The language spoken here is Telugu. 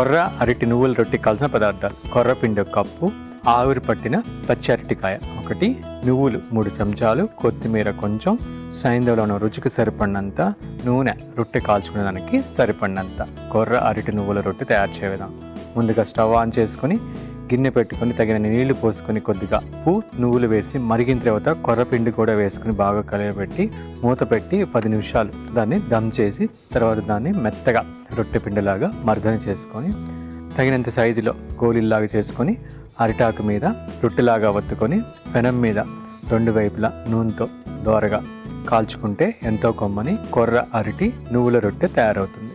కొర్ర అరటి నువ్వుల రొట్టె కావాల్సిన పదార్థాలు: కొర్ర పిండి 1 కప్పు, ఆవిరి పట్టిన పచ్చి అరటికాయ 1, నువ్వులు 3 చెంచాలు, కొత్తిమీర కొంచెం, సైంధవంలో రుచికి సరిపడినంత నూనె, రొట్టె కాల్చుకునేదానికి సరిపడినంత. కొర్ర అరటి నువ్వుల రొట్టె తయారు చేయ విధానం: ముందుగా స్టవ్ ఆన్ చేసుకొని గిన్నె పెట్టుకొని తగిన నీళ్లు పోసుకొని కొద్దిగా ఉప్పు, నువ్వులు వేసి మరిగిన తర్వాత కొర్రపిండి కూడా వేసుకుని బాగా కలియబెట్టి మూత పెట్టి 10 నిమిషాలు దాన్ని దమ్ చేసి తర్వాత దాన్ని మెత్తగా రొట్టె పిండిలాగా మర్దన చేసుకొని తగినంత సైజులో గోళీల్లాగా చేసుకొని అరిటాకు మీద రొట్టెలాగా వత్తుకొని పెనం మీద 2 వైపులా నూనెతో దోరగా కాల్చుకుంటే ఎంతో కొమ్మని కొర్ర అరటి నువ్వుల రొట్టె తయారవుతుంది.